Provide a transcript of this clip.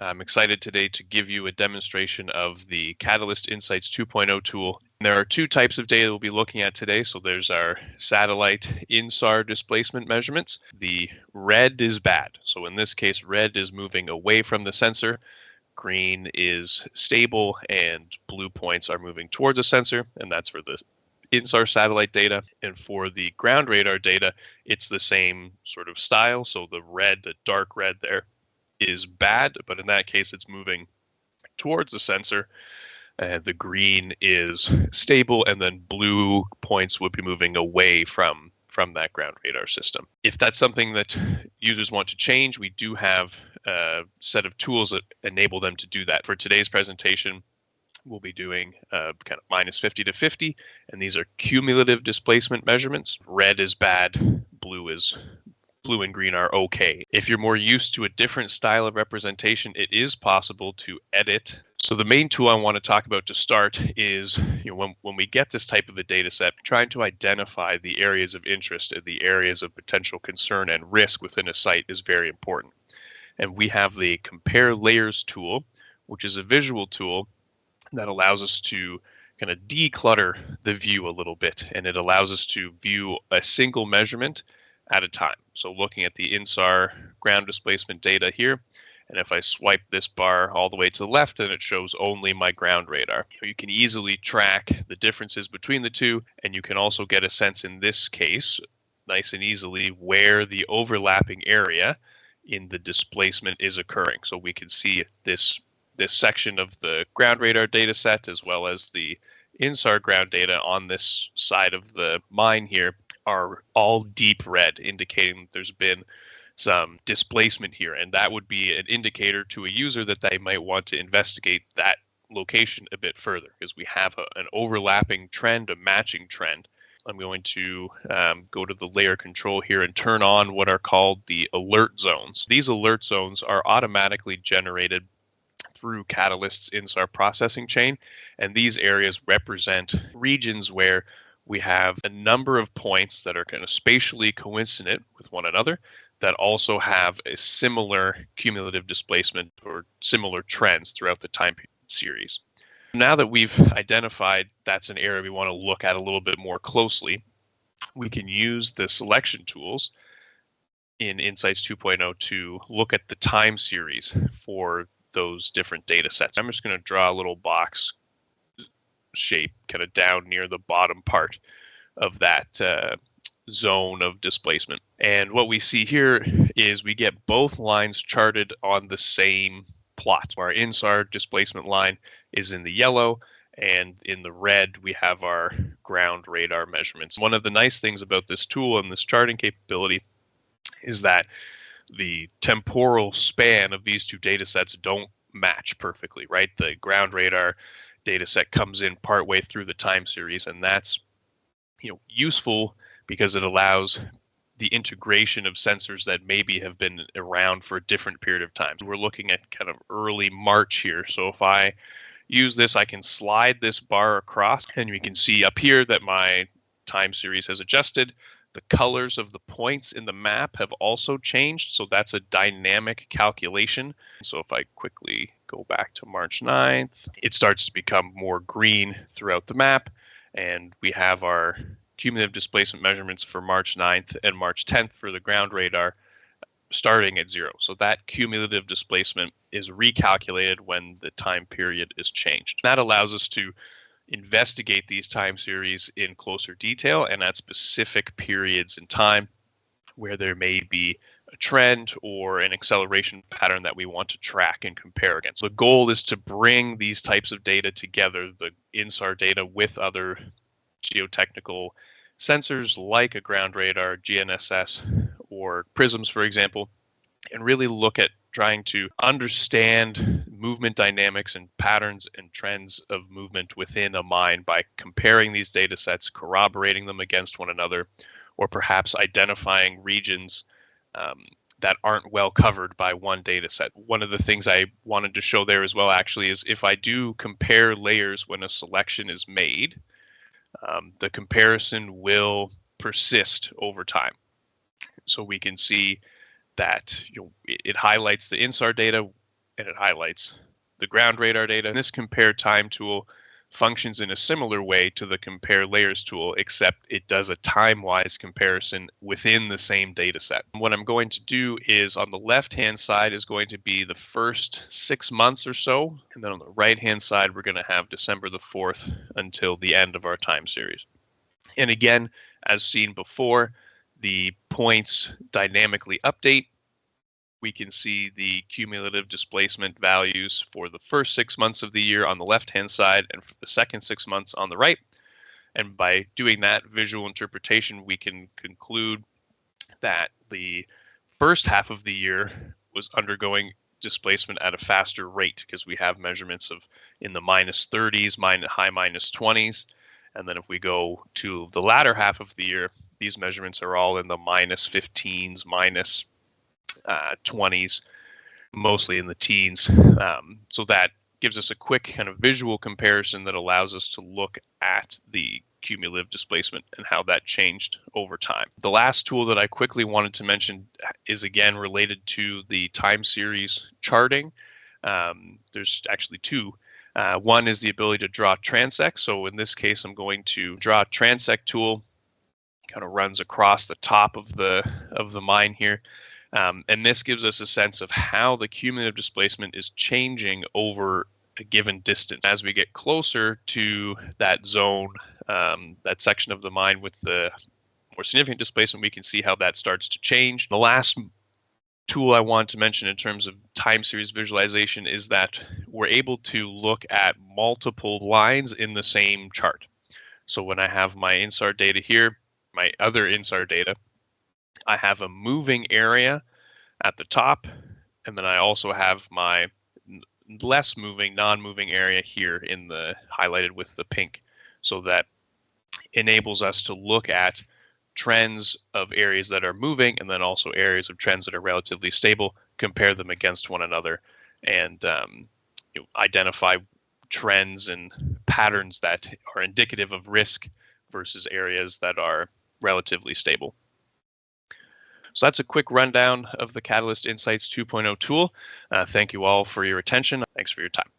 I'm excited today to give you a demonstration of the Catalyst Insights 2.0 tool. There are two types of data we'll be looking at today. So there's our satellite INSAR displacement measurements. The red is bad. So in this case, red is moving away from the sensor. Green is stable and blue points are moving towards the sensor, and that's for the INSAR satellite data. And for the ground radar data, it's the same sort of style. So the red, the dark red there, is bad, but in that case, it's moving towards the sensor. The green is stable, and then blue points would be moving away from that ground radar system. If that's something that users want to change, we do have a set of tools that enable them to do that. For today's presentation, we'll be doing kind of minus 50 to 50, and these are cumulative displacement measurements. Red is bad, blue and green are okay. If you're more used to a different style of representation, it is possible to edit. So the main tool I want to talk about to start is, when we get this type of a data set, trying to identify the areas of interest and the areas of potential concern and risk within a site is very important. And we have the Compare Layers tool, which is a visual tool that allows us to kind of declutter the view a little bit, and it allows us to view a single measurement at a time. So looking at the INSAR ground displacement data here, and if I swipe this bar all the way to the left, then it shows only my ground radar. You can easily track the differences between the two, and you can also get a sense in this case, nice and easily, where the overlapping area in the displacement is occurring. So we can see this section of the ground radar data set, as well as the INSAR ground data on this side of the mine here, are all deep red, indicating there's been some displacement here. And that would be an indicator to a user that they might want to investigate that location a bit further, because we have an overlapping trend, a matching trend. I'm going to go to the layer control here and turn on what are called the alert zones. These alert zones are automatically generated through Catalyst's INSAR processing chain, and these areas represent regions where we have a number of points that are kind of spatially coincident with one another that also have a similar cumulative displacement or similar trends throughout the time series. Now that we've identified that's an area we want to look at a little bit more closely, we can use the selection tools in Insights 2.0 to look at the time series for those different data sets. I'm just going to draw a little box shape kind of down near the bottom part of that zone of displacement. And what we see here is we get both lines charted on the same plot. Our INSAR displacement line is in the yellow, and in the red we have our ground radar measurements. One of the nice things about this tool and this charting capability is that the temporal span of these two data sets don't match perfectly, right? The ground radar data set comes in partway through the time series, and that's useful because it allows the integration of sensors that maybe have been around for a different period of time. We're looking at kind of early March here. So if I use this, I can slide this bar across, and we can see up here that my time series has adjusted. The colors of the points in the map have also changed, so that's a dynamic calculation. So if I quickly go back to March 9th, it starts to become more green throughout the map, and we have our cumulative displacement measurements for March 9th and March 10th for the ground radar starting at 0. So that cumulative displacement is recalculated when the time period is changed. That allows us to investigate these time series in closer detail and at specific periods in time where there may be a trend or an acceleration pattern that we want to track and compare against. The goal is to bring these types of data together, the INSAR data with other geotechnical sensors like a ground radar, GNSS, or prisms, for example, and really look at trying to understand movement dynamics and patterns and trends of movement within a mine by comparing these data sets, corroborating them against one another, or perhaps identifying regions that aren't well covered by one data set. One of the things I wanted to show there as well actually is if I do compare layers when a selection is made, the comparison will persist over time. So we can see that it highlights the INSAR data and it highlights the ground radar data. And this compare time tool functions in a similar way to the compare layers tool, except it does a time-wise comparison within the same data set. What I'm going to do is on the left-hand side is going to be the first 6 months or so, and then on the right-hand side we're going to have December the 4th until the end of our time series. And again, as seen before, the points dynamically update. We can see the cumulative displacement values for the first 6 months of the year on the left-hand side and for the second 6 months on the right. And by doing that visual interpretation, we can conclude that the first half of the year was undergoing displacement at a faster rate because we have measurements of in the -30s, high -20s. And then if we go to the latter half of the year, these measurements are all in the -15s, -20s, mostly in the teens. So that gives us a quick kind of visual comparison that allows us to look at the cumulative displacement and how that changed over time. The last tool that I quickly wanted to mention is again related to the time series charting. There's actually two. One is the ability to draw transects. So in this case, I'm going to draw a transect tool, kind of runs across the top of the mine here. And this gives us a sense of how the cumulative displacement is changing over a given distance. As we get closer to that zone, that section of the mine with the more significant displacement, we can see how that starts to change. The last tool I want to mention in terms of time series visualization is that we're able to look at multiple lines in the same chart. So when I have my INSAR data here, my other INSAR data, I have a moving area at the top, and then I also have my less moving, non-moving area here in the highlighted with the pink. So that enables us to look at trends of areas that are moving and then also areas of trends that are relatively stable, compare them against one another, and identify trends and patterns that are indicative of risk versus areas that are relatively stable. So that's a quick rundown of the Catalyst Insights 2.0 tool. Thank you all for your attention. Thanks for your time.